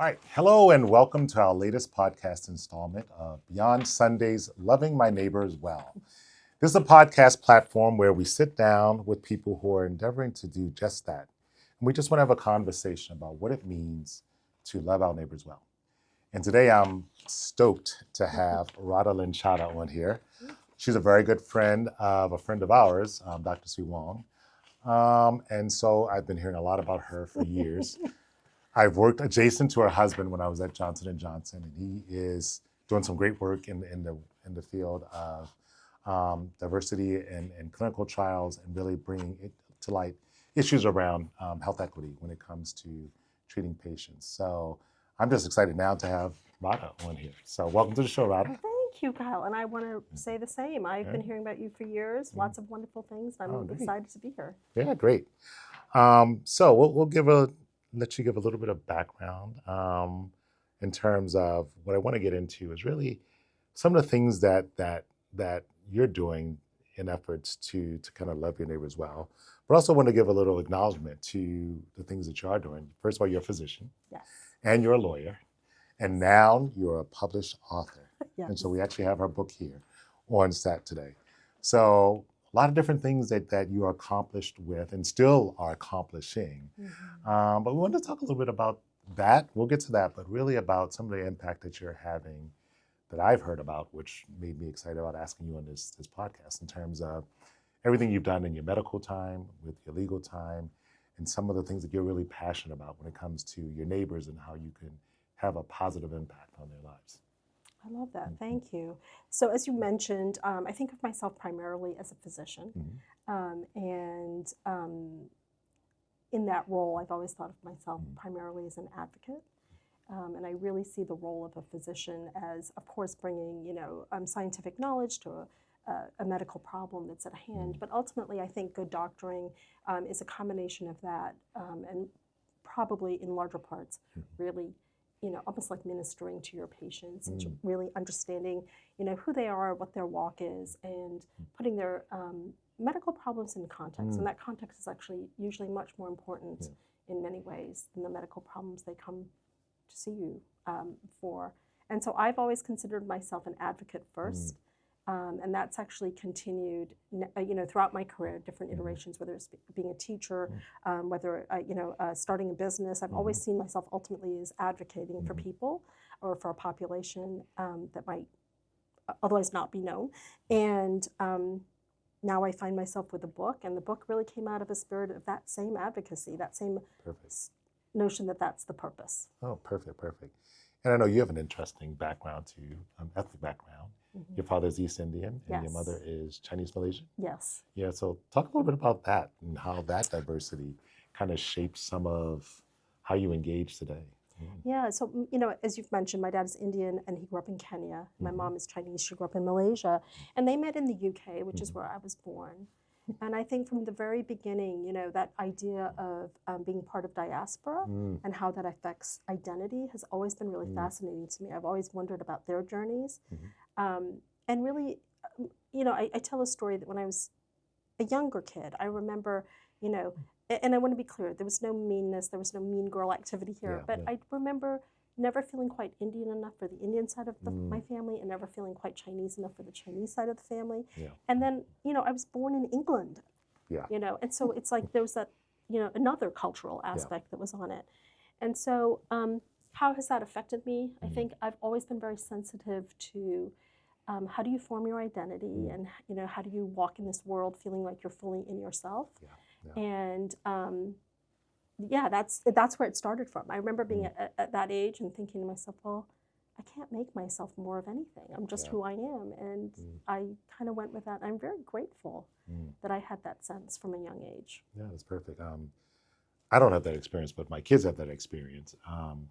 All right, hello and welcome to our latest podcast installment of Beyond Sunday's Loving My Neighbors Well. This is a podcast platform where we sit down with people who are endeavoring to do just that. And we just want to have a conversation about what it means to love our neighbors well. And today I'm stoked to have Radha Linchada on here. She's a very good friend of a friend of ours, Dr. Sue Wong. And so I've been hearing a lot about her for years. I've worked adjacent to her husband when I was at Johnson & Johnson, and he is doing some great work in the field of diversity and clinical trials and really bringing it to light issues around health equity when it comes to treating patients. So I'm just excited now to have Radha on here. So welcome to the show, Radha. Thank you, Kyle. And I want to say the same. I've been hearing about you for years, lots of wonderful things. I'm excited to be here. Yeah, great. So we'll let you give a little bit of background in terms of what I want to get into is really some of the things that you're doing in efforts to kind of love your neighbors well, but also want to give a little acknowledgement to the things that you are doing. First of all, you're a physician, yes, and you're a lawyer, and now you're a published author. Yes. And so we actually have our book here on set today. So a lot of different things that you are accomplished with and still are accomplishing. Mm-hmm. But we want to talk a little bit about that. We'll get to that, but really about some of the impact that you're having that I've heard about, which made me excited about asking you on this podcast in terms of everything you've done in your medical time, with your legal time, and some of the things that you're really passionate about when it comes to your neighbors and how you can have a positive impact on their lives. I love that. Thank you. So as you mentioned, I think of myself primarily as a physician. And in that role, I've always thought of myself primarily as an advocate. And I really see the role of a physician as, of course, bringing scientific knowledge to a medical problem that's at hand. But ultimately, I think good doctoring is a combination of that and probably in larger parts, really almost like ministering to your patients and really understanding, who they are, what their walk is, and putting their medical problems in context. And that context is actually usually much more important in many ways than the medical problems they come to see you for. And so I've always considered myself an advocate first. And that's actually continued, throughout my career, different iterations, whether it's being a teacher, whether, starting a business. I've always seen myself ultimately as advocating for people or for a population that might otherwise not be known. And now I find myself with a book, and the book really came out of a spirit of that same advocacy, that same notion that that's the purpose. Oh, perfect. And I know you have an interesting background too, ethnic background. Your father is East Indian and your mother is Chinese Malaysian? Yes. Yeah, so talk a little bit about that and how that diversity kind of shapes some of how you engage today. Yeah, so, as you've mentioned, my dad is Indian and he grew up in Kenya. My mom is Chinese, she grew up in Malaysia. And they met in the UK, which is where I was born. And I think from the very beginning, that idea of being part of diaspora and how that affects identity has always been really fascinating to me. I've always wondered about their journeys. And really, I tell a story that when I was a younger kid, I remember, and I want to be clear, there was no meanness, there was no mean girl activity here, but I remember never feeling quite Indian enough for the Indian side of my family and never feeling quite Chinese enough for the Chinese side of the family. And then, I was born in England, and so it's like there was that, another cultural aspect that was on it. And so how has that affected me? I think I've always been very sensitive to how do you form your identity and, how do you walk in this world feeling like you're fully in yourself? And that's where it started from. I remember being at that age and thinking to myself, well, I can't make myself more of anything. I'm just who I am. And I kind of went with that. I'm very grateful that I had that sense from a young age. Yeah, that's perfect. I don't have that experience, but my kids have that experience. I'm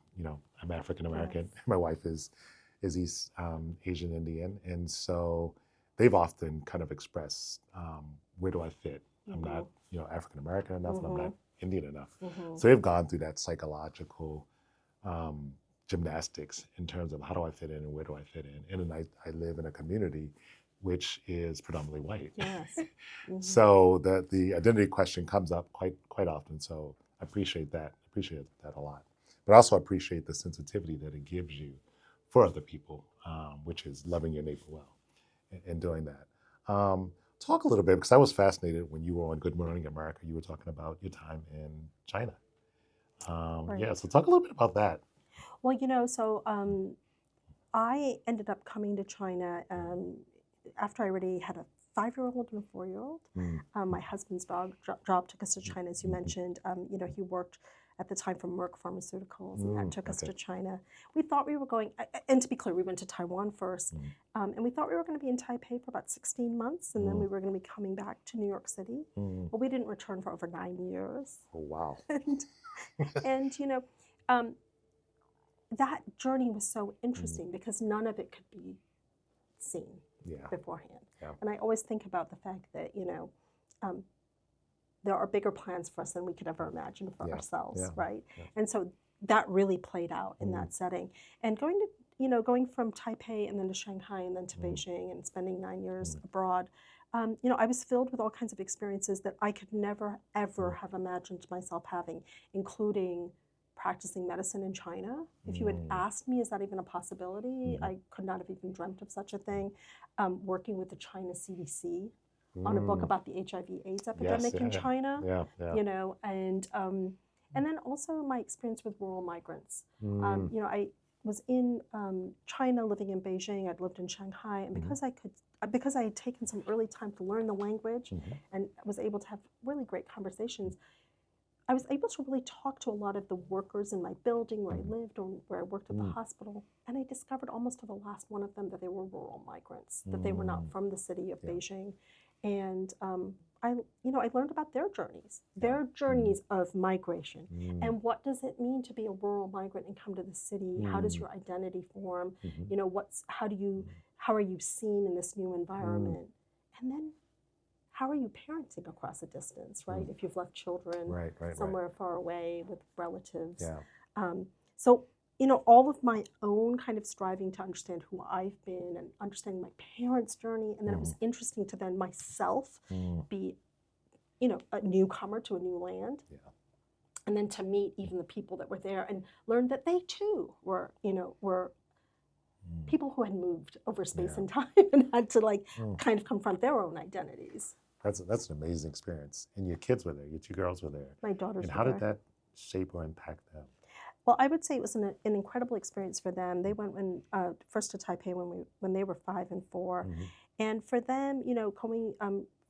African American. My wife is East Asian Indian. And so they've often kind of expressed, where do I fit? I'm not, African American enough, and I'm not Indian enough. So they've gone through that psychological gymnastics in terms of how do I fit in and where do I fit in. And I live in a community which is predominantly white. Yes. So the identity question comes up quite often. So I appreciate that a lot. but I also appreciate the sensitivity that it gives you for other people, which is loving your neighbor well and doing that. Talk a little bit, because I was fascinated when you were on Good Morning America, you were talking about your time in China. Right. Yeah, so talk a little bit about that. Well, so I ended up coming to China after I already had a 5-year-old and a 4-year-old. My husband's job took us to China, as you mentioned. He worked at the time for Merck Pharmaceuticals, and that took us to China. We thought we were going, and to be clear, we went to Taiwan first, and we thought we were going to be in Taipei for about 16 months, and then we were going to be coming back to New York City. But we didn't return for over 9 years. Oh, wow. and that journey was so interesting because none of it could be seen beforehand. Yeah. And I always think about the fact that, there are bigger plans for us than we could ever imagine for ourselves, right? Yeah. And so that really played out in that setting. And going from Taipei and then to Shanghai and then to Beijing and spending 9 years abroad, I was filled with all kinds of experiences that I could never, ever have imagined myself having, including practicing medicine in China. If you had asked me, is that even a possibility? I could not have even dreamt of such a thing. Working with the China CDC on a book about the HIV/AIDS epidemic in China. And then also my experience with rural migrants. I was in China, living in Beijing. I'd lived in Shanghai, and because I had taken some early time to learn the language and was able to have really great conversations, I was able to really talk to a lot of the workers in my building where I lived or where I worked at the hospital, and I discovered almost to the last one of them that they were rural migrants, that they were not from the city of Beijing. And I learned about their journeys of migration, and what does it mean to be a rural migrant and come to the city? How does your identity form? How are you seen in this new environment? And then how are you parenting across a distance, right? If you've left children somewhere far away with relatives. So all of my own kind of striving to understand who I've been and understanding my parents' journey, and then it was interesting to then myself be, a newcomer to a new land, and then to meet even the people that were there and learn that they too were people who had moved over space and time and had to kind of confront their own identities. That's an amazing experience. And your kids were there. Your 2 girls were there. My daughters were there. And how did that shape or impact them? Well, I would say it was an incredible experience for them. They went first to Taipei when they were 5 and 4, and for them, going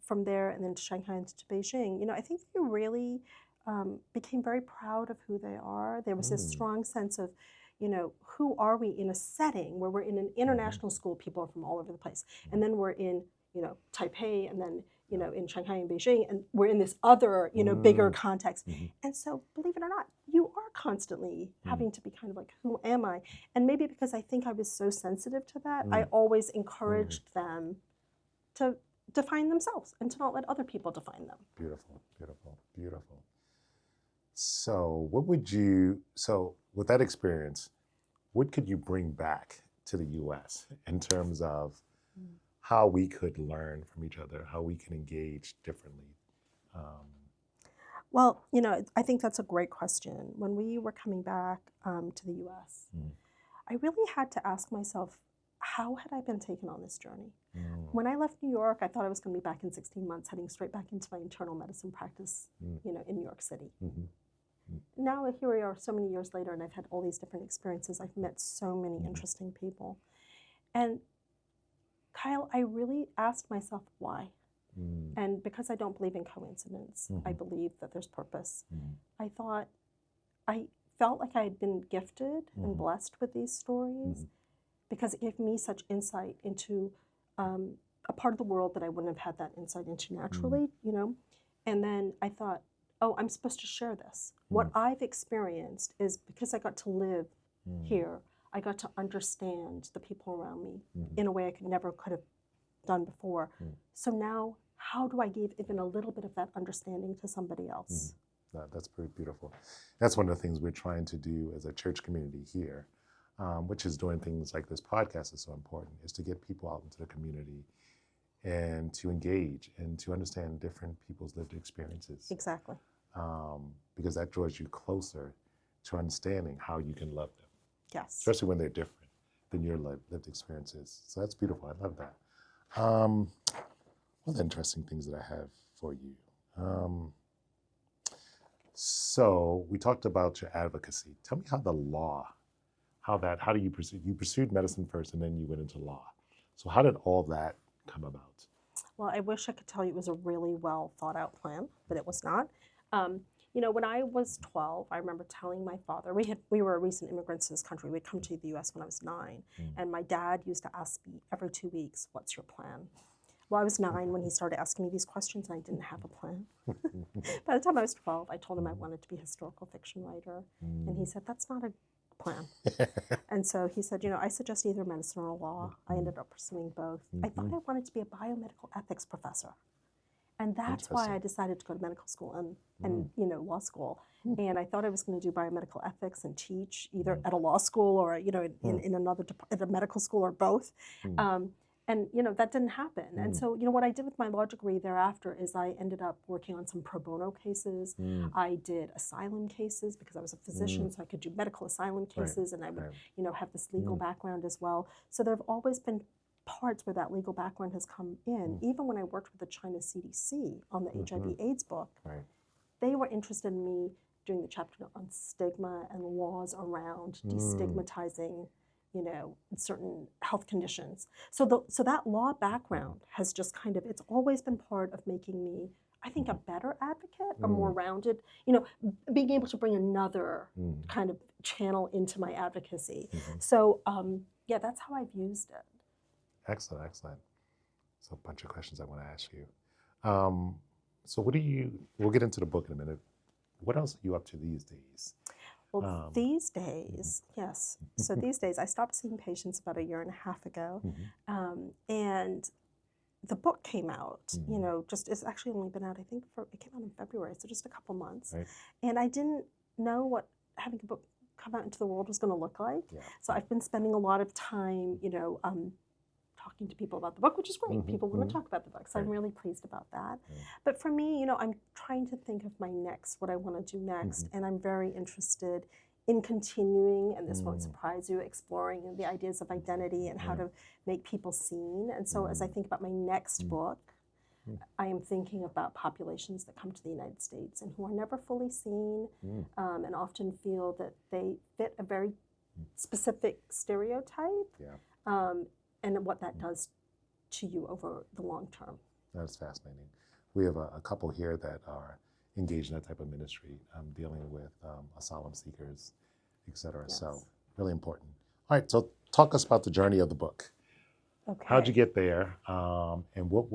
from there and then to Shanghai and to Beijing, I think they really became very proud of who they are. There was this strong sense of, who are we in a setting where we're in an international school, people are from all over the place, and then we're in, Taipei, and then in Shanghai and Beijing, and we're in this other, bigger context. And so, believe it or not, you are constantly having to be kind of like, who am I? And maybe because I think I was so sensitive to that, I always encouraged them to define themselves and to not let other people define them. Beautiful, beautiful, beautiful. So with that experience, what could you bring back to the U.S. in terms of how we could learn from each other, how we can engage differently? Well, I think that's a great question. When we were coming back to the U.S., I really had to ask myself, how had I been taken on this journey? When I left New York, I thought I was going to be back in 16 months, heading straight back into my internal medicine practice, in New York City. Now here we are so many years later, and I've had all these different experiences. I've met so many interesting people. And Kyle, I really asked myself why. And because I don't believe in coincidence, I believe that there's purpose. I felt like I had been gifted and blessed with these stories because it gave me such insight into a part of the world that I wouldn't have had that insight into naturally, And then I thought, oh, I'm supposed to share this. What I've experienced is because I got to live here, I got to understand the people around me in a way I could have done before. So now, how do I give even a little bit of that understanding to somebody else? That's pretty beautiful. That's one of the things we're trying to do as a church community here, which is doing things like this podcast is so important, is to get people out into the community and to engage and to understand different people's lived experiences. Exactly. Because that draws you closer to understanding how you can love them, Yes. especially when they're different than your lived experiences. So that's beautiful. I love that. One of the interesting things that I have for you. So we talked about your advocacy. Tell me how the law, how do you pursue? You pursued medicine first, and then you went into law. So how did all that come about? Well, I wish I could tell you it was a really well thought out plan, but it was not. When I was 12, I remember telling my father, we were recent immigrants to this country. We'd come to the U.S. when I was 9, and my dad used to ask me every 2 weeks, "What's your plan?" Well, I was 9 when he started asking me these questions, and I didn't have a plan. By the time I was 12, I told him I wanted to be a historical fiction writer, and he said, "That's not a plan." And so he said, I suggest either medicine or law. I ended up pursuing both. I thought I wanted to be a biomedical ethics professor. And that's why I decided to go to medical school and law school. And I thought I was going to do biomedical ethics and teach either at a law school or, in another, at a medical school or both. That didn't happen. And so, what I did with my law degree thereafter is I ended up working on some pro bono cases. I did asylum cases because I was a physician, so I could do medical asylum cases, and I would, have this legal background as well. So there have always been parts where that legal background has come in. Even when I worked with the China CDC on the HIV/AIDS book, they were interested in me doing the chapter on stigma and laws around destigmatizing certain health conditions. So that law background has just it's always been part of making me, I think, a better advocate, a more rounded, being able to bring another kind of channel into my advocacy. So, that's how I've used it. Excellent, excellent. So a bunch of questions I want to ask you. So we'll get into the book in a minute. What else are you up to these days? Well, these days, yes. So these days, I stopped seeing patients about 1.5 years ago, and the book came out. It's actually only been out. I think it came out in February, so just a couple months. And I didn't know what having a book come out into the world was going to look like. So I've been spending a lot of time, talking to people about the book, which is great. People want to talk about the book, so I'm really pleased about that. But for me, I'm trying to think of what I want to do next, and I'm very interested in continuing, and this won't surprise you, exploring the ideas of identity and how to make people seen. And so as I think about my next book, I am thinking about populations that come to the United States and who are never fully seen, and often feel that they fit a very specific stereotype. And what that does to you over the long term. That's fascinating. We have a couple here that are engaged in that type of ministry, dealing with asylum seekers, et cetera. Yes. So really important. All right, so talk us about the journey of the book. Okay. How'd you get there? And what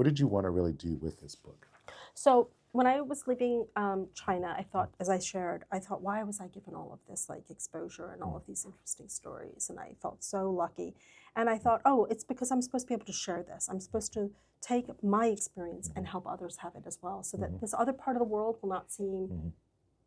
did you want to really do with this book? So when I was leaving China, I thought, as I shared, why was I given all of this exposure and all of these interesting stories? And I felt so lucky. And I thought, it's because I'm supposed to be able to share this. I'm supposed to take my experience and help others have it as well, so that this other part of the world will not seem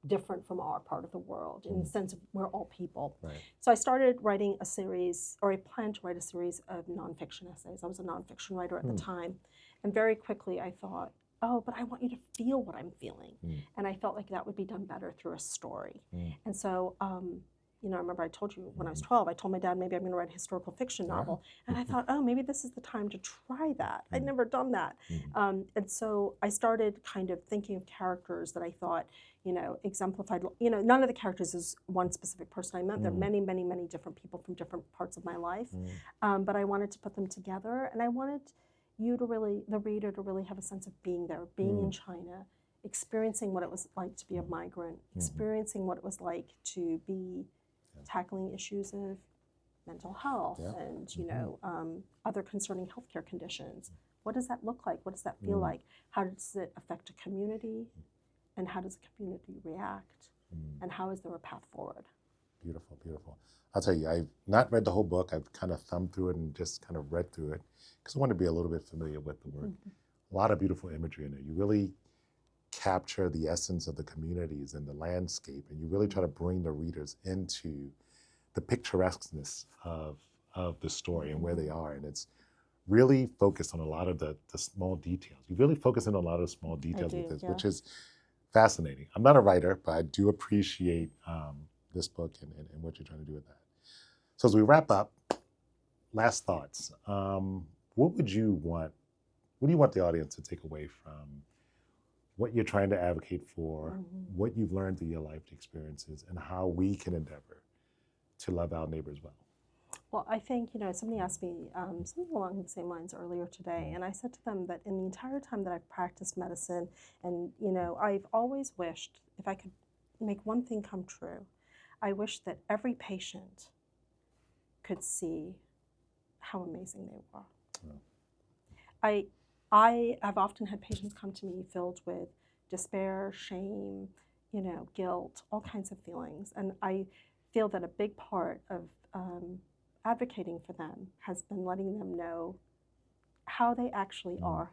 different from our part of the world in the sense of we're all people. So I started writing a series, or I planned to write a series of nonfiction essays. I was a nonfiction writer at the time. And very quickly I thought, but I want you to feel what I'm feeling. And I felt like that would be done better through a story. And so, I remember I told you when I was 12, I told my dad, maybe I'm going to write a historical fiction novel. And I thought, maybe this is the time to try that. I'd never done that. And so I started kind of thinking of characters that I thought, exemplified, none of the characters is one specific person I met. There are many, many, many different people from different parts of my life. But I wanted to put them together, and I wanted the reader to really have a sense of being there, being in China, experiencing what it was like to be a migrant, experiencing what it was like to be tackling issues of mental health and, other concerning healthcare conditions. What does that look like? What does that feel like? How does it affect a community? And how does a community react? And how is there a path forward? Beautiful, beautiful. I'll tell you, I've not read the whole book. I've kind of thumbed through it and just kind of read through it because I want to be a little bit familiar with the work. A lot of beautiful imagery in there. You really capture the essence of the communities and the landscape, and you really try to bring the readers into the picturesqueness of the story and where they are. And it's really focused on a lot of the small details. You really focus on a lot of small details with this, which is fascinating. I'm not a writer, but I do appreciate this book and what you're trying to do with that. So as we wrap up, last thoughts. What do you want the audience to take away from what you're trying to advocate for, what you've learned through your life experiences, and how we can endeavor to love our neighbors well? Well, I think, somebody asked me something along the same lines earlier today, and I said to them that in the entire time that I've practiced medicine, and, I've always wished, if I could make one thing come true, I wish that every patient could see how amazing they were. Yeah. I have often had patients come to me filled with despair, shame, guilt, all kinds of feelings, and I feel that a big part of advocating for them has been letting them know how they actually are.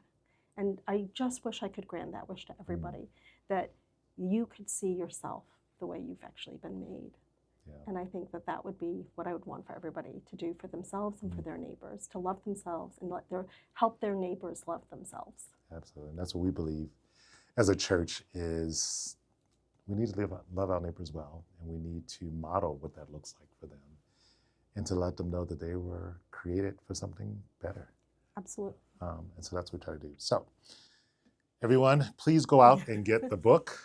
And I just wish I could grant that wish to everybody, that you could see yourself the way you've actually been made. Yeah. And I think that would be what I would want for everybody to do for themselves and for their neighbors, to love themselves and help their neighbors love themselves. Absolutely. And that's what we believe as a church is we need to love our neighbors well, and we need to model what that looks like for them, and to let them know that they were created for something better. Absolutely. And so that's what we try to do. So everyone, please go out and get the book,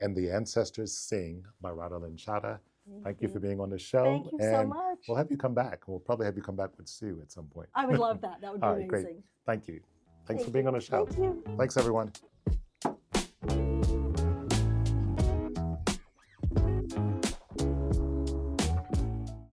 And the Ancestors Sing by Radha Shada. Thank you for being on the show. Thank you so much. We'll have you come back. We'll probably have you come back with Sue at some point. I would love that. That would be All right, amazing. Great. Thank you. Thanks for being on the show. Thank you. Thanks, everyone.